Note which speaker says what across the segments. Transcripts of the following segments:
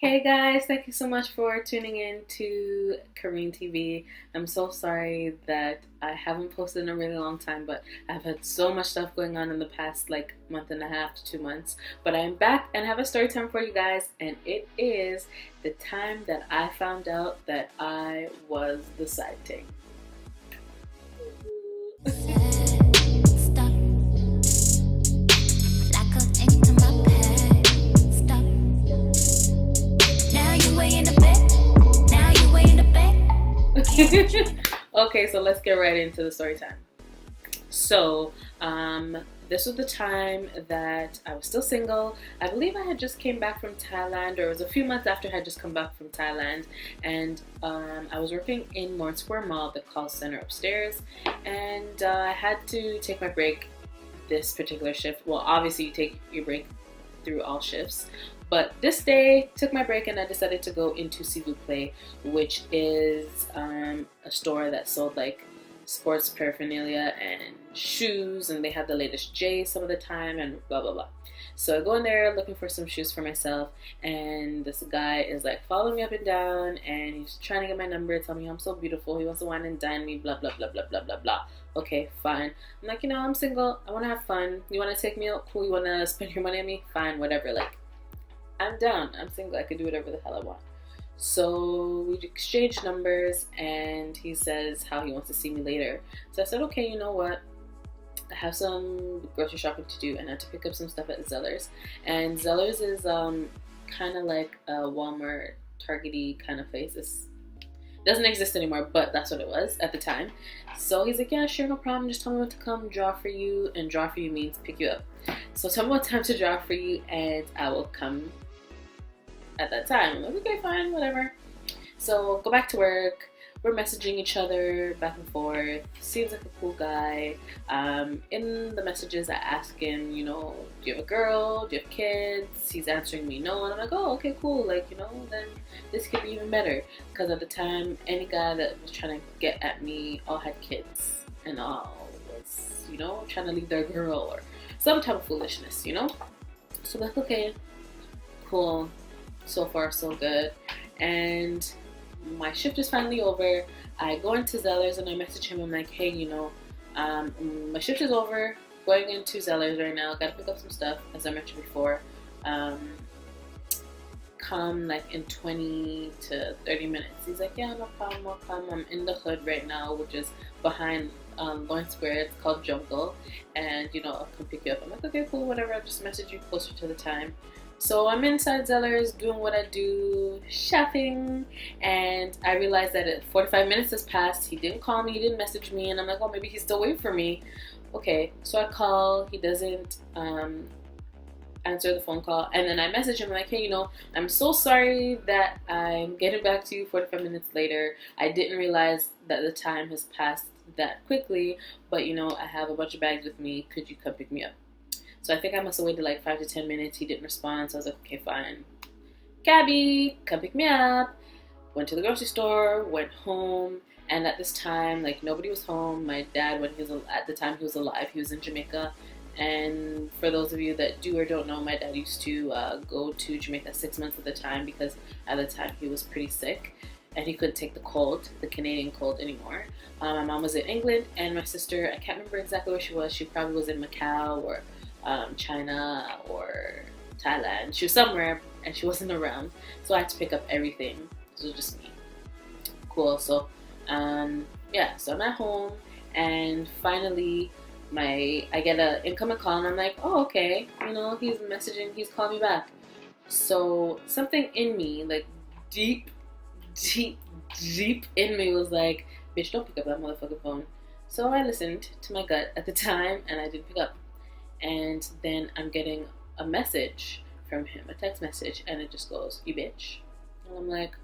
Speaker 1: Hey guys, thank you so much for tuning in to Kareen TV. I'm so sorry that I haven't posted in a really long time, but I've had so much stuff going on in the past like month and a half to 2 months. But I'm back and have a story time for you guys, and it is the time that I found out that I was the side ting. Okay, so let's get right into the story time. So, this was the time that I was still single. I believe I had just came back from Thailand, or it was a few months after I had just come back from Thailand, and I was working in Morn Square Mall, the call center upstairs, and I had to take my break this particular shift. Well, obviously you take your break through all shifts, but this day took my break and I decided to go into S'il Play, which is a store that sold like sports paraphernalia and shoes, and they had the latest J some of the time and blah blah blah. So I go in there looking for some shoes for myself, and this guy is like following me up and down, and he's trying to get my number, tell me I'm so beautiful, he wants to wine and dine me, blah blah blah blah blah blah blah. Okay, fine. I'm like, I'm single, I want to have fun, you want to take me out, cool, you want to spend your money on me, fine, whatever. Like, I'm down, I'm single, I could do whatever the hell I want. So we exchanged numbers, and he says how he wants to see me later. So I said, okay, you know what? I have some grocery shopping to do, and I had to pick up some stuff at Zellers. And Zellers is kind of like a Walmart, Target-y kind of place. It doesn't exist anymore, but that's what it was at the time. So he's like, yeah, sure, no problem. Just tell me what to come draw for you, and draw for you means pick you up. So tell me what time to draw for you, and I will come at that time. I'm like, okay, fine, whatever. So go back to work. We're messaging each other back and forth. Seems like a cool guy. In the messages, I ask him, do you have a girl? Do you have kids? He's answering me no, and I'm like, oh, okay, cool. Like, then this could be even better. Because at the time, any guy that was trying to get at me all had kids and all was, trying to leave their girl or some type of foolishness, So like, okay, cool. So far, so good. And my shift is finally over. I go into Zellers and I message him. I'm like, hey, my shift is over. Going into Zellers right now. Gotta pick up some stuff, as I mentioned before. Come like in 20 to 30 minutes. He's like, yeah, no problem, no problem. I'm in the hood right now, which is behind Lawrence Square. It's called Jungle. And, I'll come pick you up. I'm like, okay, cool, whatever. I'll just message you closer to the time. So I'm inside Zellers doing what I do, shopping, and I realized that 45 minutes has passed. He didn't call me, he didn't message me, and I'm like, oh, maybe he's still waiting for me. Okay, so I call, he doesn't answer the phone call, and then I message him like, hey, I'm so sorry that I'm getting back to you 45 minutes later. I didn't realize that the time has passed that quickly, but I have a bunch of bags with me. Could you come pick me up? So I think I must have waited like 5 to 10 minutes. He didn't respond, so I was like, okay, fine. Cabby, come pick me up. Went to the grocery store, went home, and at this time, like, nobody was home. My dad, at the time he was alive, he was in Jamaica. And for those of you that do or don't know, my dad used to go to Jamaica 6 months at a time because at the time he was pretty sick and he couldn't take the cold, the Canadian cold anymore. My mom was in England, and my sister, I can't remember exactly where she was. She probably was in Macau or China or Thailand. She was somewhere and she wasn't around, so I had to pick up everything. So it was just me. Cool. So so I'm at home, and finally I get an incoming call, and I'm like, oh, okay, he's messaging, he's calling me back. So something in me, like deep in me, was like, bitch, don't pick up that motherfucking phone. So I listened to my gut at the time, and I didn't pick up. And then I'm getting a message from him, a text message, and it just goes, you bitch. And I'm like,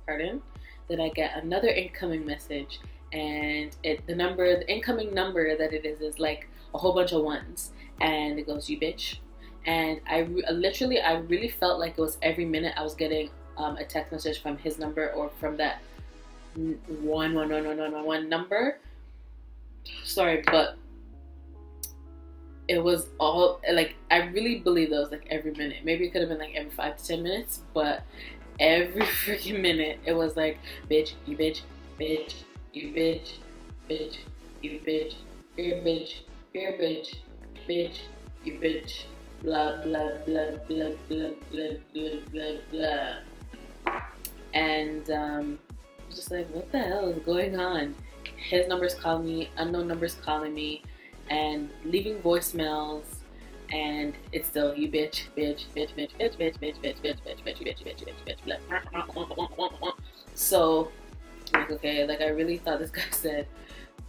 Speaker 1: pardon? Then I get another incoming message, and the incoming number that it is like a whole bunch of ones, and it goes, you bitch. And I really felt like it was every minute I was getting a text message from his number or from that 11111 number. Sorry, but it was all like, I really believe that was like every minute. Maybe it could have been like every 5 to 10 minutes, but every freaking minute it was like, bitch, you bitch, bitch, you bitch, bitch, you bitch, you're a bitch, you're a bitch, bitch, you bitch, blah blah blah blah blah blah blah blah blah. And I was just like, what the hell is going on? His number's calling me, unknown numbers calling me, and leaving voicemails, and it's still you bitch, bitch, bitch, bitch, bitch, bitch, bitch, bitch, bitch, bitch, bitch, bitch, bitch, bitch, bitch. So I'm like, okay, like I really thought this guy said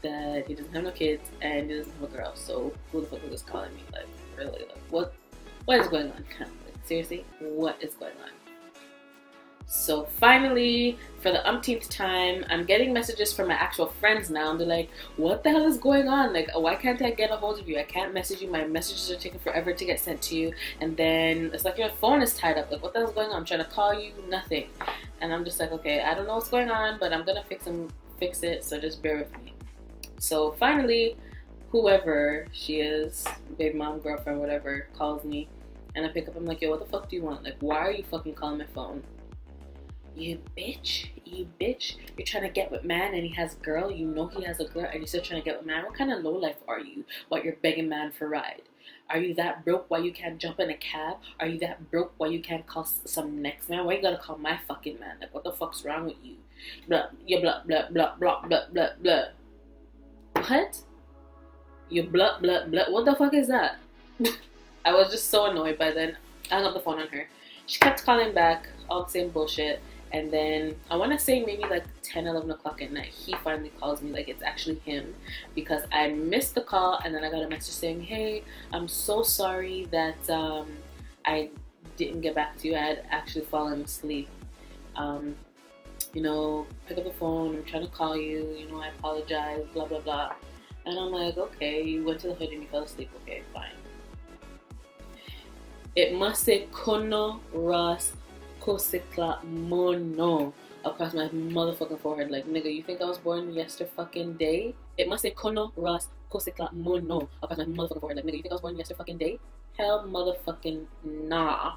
Speaker 1: that he doesn't have no kids and he doesn't have a girl. So who the fuck is this calling me? Like, really? Like, what is going on? Like, seriously, what is going on? So finally, for the umpteenth time, I'm getting messages from my actual friends now, and they're like, what the hell is going on? Like, why can't I get a hold of you? I can't message you. My messages are taking forever to get sent to you. And then it's like your phone is tied up. Like, what the hell is going on? I'm trying to call you, nothing. And I'm just like, okay, I don't know what's going on, but I'm going to fix it, so just bear with me. So finally, whoever she is, baby mom, girlfriend, whatever, calls me, and I pick up. I'm like, yo, what the fuck do you want? Like, why are you fucking calling my phone? You bitch, you're trying to get with man and he has a girl, you know he has a girl and you're still trying to get with man. What kind of lowlife are you? What, you're begging man for a ride? Are you that broke why you can't jump in a cab? Are you that broke why you can't call some next man? Why you gotta call my fucking man? Like, what the fuck's wrong with you? Blah, you blah, blah, blah, blah, blah, blah, blah. What? You blah, blah, blah. What the fuck is that? I was just so annoyed by then. I hung up the phone on her. She kept calling back, all the same bullshit. And then I want to say maybe like 10, 11 o'clock at night, he finally calls me. Like, it's actually him, because I missed the call, and then I got a message saying, hey, I'm so sorry that I didn't get back to you. I had actually fallen asleep. You know, pick up the phone. I'm trying to call you. You know, I apologize, blah, blah, blah. And I'm like, okay, you went to the hood and you fell asleep. Okay, fine. It must say Kono Ras Kosikla Mono across my motherfucking forehead. Like, nigga, you think I was born yesterday fucking day? It must say Kono Ras Kosikla Mono across my motherfucking forehead. Like, nigga, you think I was born yesterday fucking day? Hell motherfucking nah.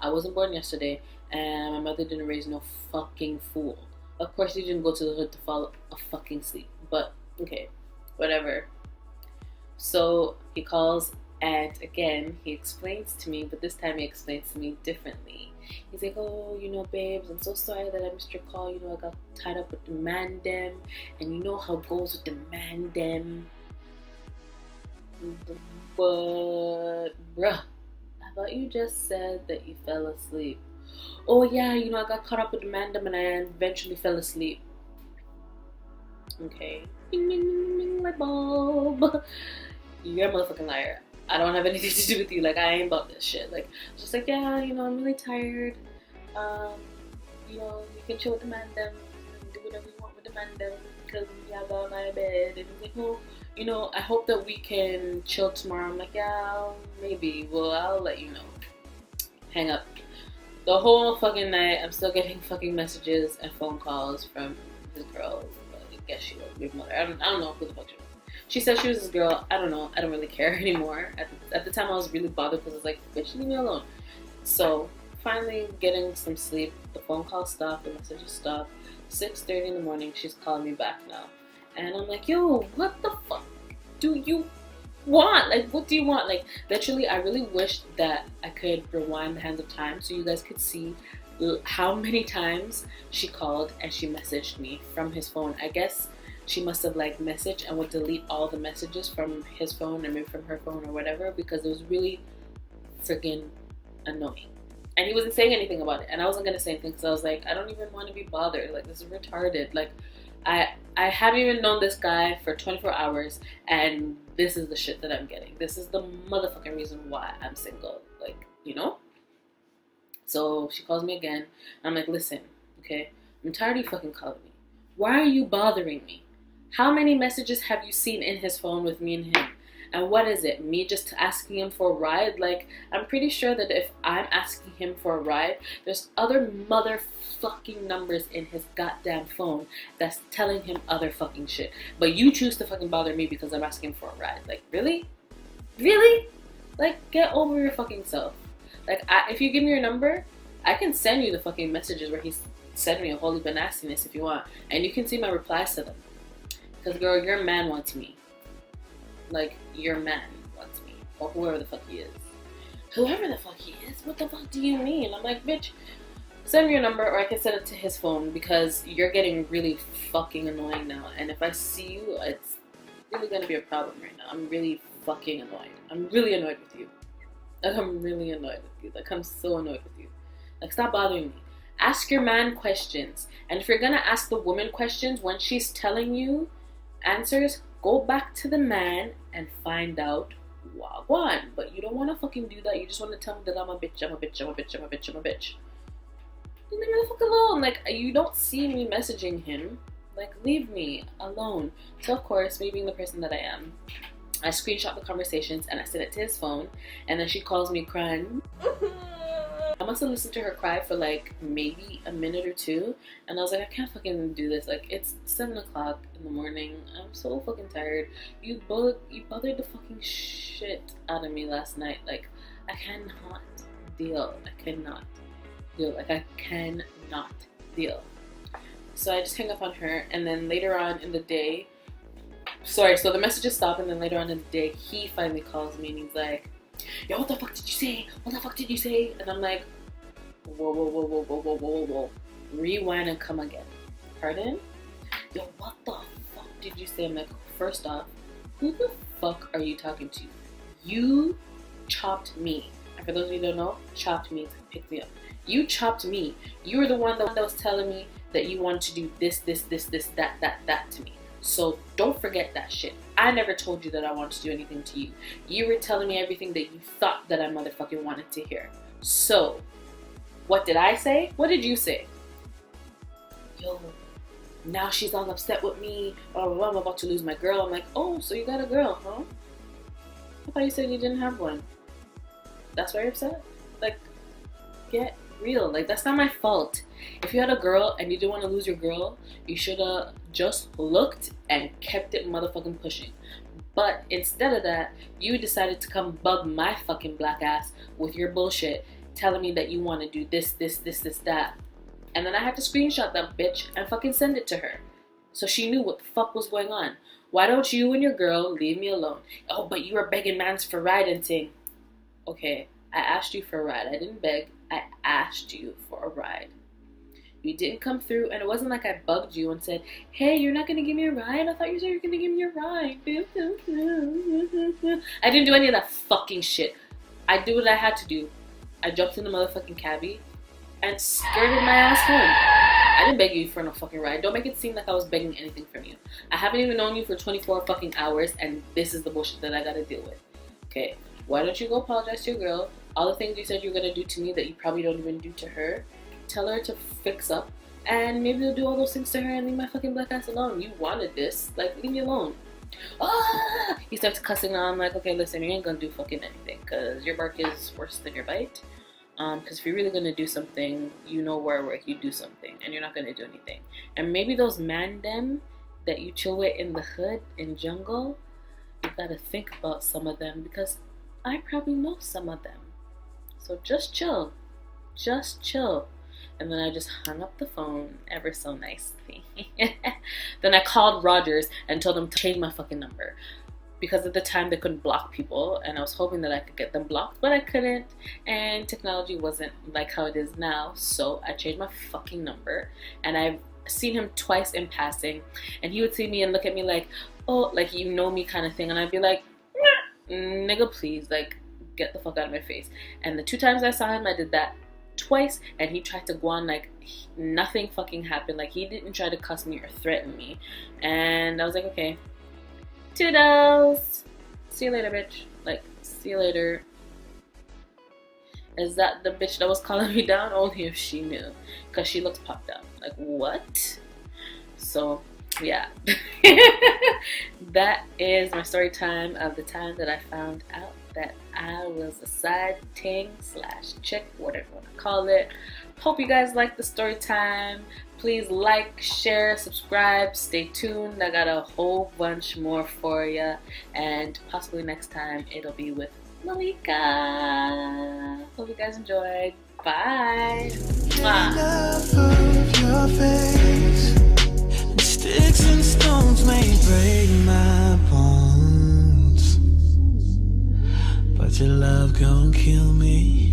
Speaker 1: I wasn't born yesterday, and my mother didn't raise no fucking fool. Of course, you didn't go to the hood to fall a fucking sleep. But, okay, whatever. So, he calls. And again, he explains to me, but this time he explains to me differently. He's like, oh, you know, babes, I'm so sorry that I missed your call. You know, I got tied up with the man dem. And you know how it goes with the man dem. But, bruh, I thought you just said that you fell asleep. Oh, yeah, you know, I got caught up with the man dem and I eventually fell asleep. Okay. Ding, ding, ding, ding, light bulb. You're a motherfucking liar. I don't have anything to do with you. Like, I ain't about this shit. Like, just like, yeah, you know, I'm really tired. You know, you can chill with the man them and do whatever you want with the man them because we have on my bed. And he's like, well, you know, I hope that we can chill tomorrow. I'm like, yeah, maybe. Well, I'll let you know. Hang up. The whole fucking night, I'm still getting fucking messages and phone calls from his girl. I guess she was with mother. I don't know who the fuck she was. She said she was this girl. I don't know. I don't really care anymore. At the time, I was really bothered because I was like, bitch, leave me alone. So, finally getting some sleep. The phone call stopped. The messages stopped. 6:30 in the morning, she's calling me back now. And I'm like, yo, what the fuck do you want? Like, what do you want? Like, literally, I really wish that I could rewind the hands of time so you guys could see how many times she called and she messaged me from his phone. I guess she must have like messaged and would delete all the messages from his phone and maybe from her phone or whatever, because it was really freaking annoying. And he wasn't saying anything about it, and I wasn't gonna say anything because I was like, I don't even want to be bothered. Like, this is retarded. Like, I haven't even known this guy for 24 hours, and this is the shit that I'm getting. This is the motherfucking reason why I'm single. Like, you know. So she calls me again. I'm like, listen, okay, I'm tired of you fucking calling me. Why are you bothering me? How many messages have you seen in his phone with me and him? And what is it? Me just asking him for a ride? Like, I'm pretty sure that if I'm asking him for a ride, there's other motherfucking numbers in his goddamn phone that's telling him other fucking shit. But you choose to fucking bother me because I'm asking for a ride. Like, really? Really? Like, get over your fucking self. Like, if you give me your number, I can send you the fucking messages where he's sending me a whole heap of nastiness if you want. And you can see my replies to them. Because, girl, your man wants me. Like, your man wants me. Or whoever the fuck he is. Whoever the fuck he is? What the fuck do you mean? I'm like, bitch, send me your number or I can send it to his phone because you're getting really fucking annoying now. And if I see you, it's really gonna be a problem right now. I'm really fucking annoyed. I'm really annoyed with you. Like, I'm really annoyed with you. Like, I'm so annoyed with you. Like, stop bothering me. Ask your man questions. And if you're gonna ask the woman questions when she's telling you answers, go back to the man and find out wagwan. But you don't want to fucking do that. You just want to tell me that I'm a bitch, I'm a bitch, I'm a bitch, I'm a bitch, I'm a bitch. Leave me the fuck alone. Like, you don't see me messaging him. Like, leave me alone. So of course, me being the person that I am, I screenshot the conversations and I sent it to his phone. And then she calls me crying. I must have listened to her cry for like maybe a minute or two, and I was like, I can't fucking do this. Like, it's 7 o'clock in the morning. I'm so fucking tired. You bothered the fucking shit out of me last night. Like, I cannot deal. I cannot deal. Like, I cannot deal. So I just hang up on her, and then later on in the day, so the messages stop, and then later on in the day, he finally calls me and he's like, yo, what the fuck did you say? What the fuck did you say? And I'm like, whoa. Rewind and come again. Pardon? Yo, what the fuck did you say? I'm like, first off, who the fuck are you talking to? You chopped me. And for those of you who don't know, chopped means pick me up. You chopped me. You were the one that was telling me that you wanted to do this, that to me. So don't forget that shit. I never told you that I wanted to do anything to you. You were telling me everything that you thought that I motherfucking wanted to hear. So, what did I say? What did you say? Yo, now she's all upset with me. Oh, I'm about to lose my girl. I'm like, oh, so you got a girl, huh? I thought you said you didn't have one. That's why you're upset? Like, get real. Like, that's not my fault. If you had a girl and you didn't want to lose your girl, you should have just looked and kept it motherfucking pushing. But instead of that, you decided to come bug my fucking black ass with your bullshit, telling me that you want to do this, that. And then I had to screenshot that bitch and fucking send it to her. So she knew what the fuck was going on. Why don't you and your girl leave me alone? Oh, but you were begging mans for ride and ting. Okay, I asked you for a ride. I didn't beg. I asked you for a ride. You didn't come through, and it wasn't like I bugged you and said, hey, you're not going to give me a ride? I thought you said you were going to give me a ride. I didn't do any of that fucking shit. I did what I had to do. I jumped in the motherfucking cabbie and skirted my ass home. I didn't beg you for no fucking ride. Don't make it seem like I was begging anything from you. I haven't even known you for 24 fucking hours, and this is the bullshit that I got to deal with. Okay, why don't you go apologize to your girl? All the things you said you were going to do to me that you probably don't even do to her, tell her to fix up, and maybe you'll do all those things to her and leave my fucking black ass alone. You wanted this. Like, leave me alone. Ah! He starts cussing on. I'm like, okay, listen, you ain't gonna do fucking anything, because your bark is worse than your bite. Because if you're really gonna do something, you know where I work, you do something, and you're not gonna do anything. And maybe those man them that you chill with in the hood, in jungle, you gotta think about some of them, because I probably know some of them. So just chill. Just chill. And then I just hung up the phone ever so nicely. Then I called Rogers and told them to change my fucking number. Because at the time they couldn't block people, and I was hoping that I could get them blocked, but I couldn't. And technology wasn't like how it is now, so I changed my fucking number. And I've seen him twice in passing, and he would see me and look at me like, oh, like, you know me kind of thing. And I'd be like, nigga, please, like, get the fuck out of my face. And the 2 times I saw him, I did that twice, and he tried to go on like nothing fucking happened. Like, he didn't try to cuss me or threaten me. And I was like, okay, toodles, see you later, bitch. Like, see you later. Is that the bitch that was calling me down? Only if she knew, because she looks popped out. Like, what? So yeah. That is my story time of the time that I found out that I was a side ting / chick, whatever you want to call it. Hope you guys like the story time. Please like, share, subscribe, stay tuned. I got a whole bunch more for you, and possibly next time it'll be with Malika. Hope you guys enjoyed. Bye.
Speaker 2: Sticks and stones may break my bones, but your love gon' kill me.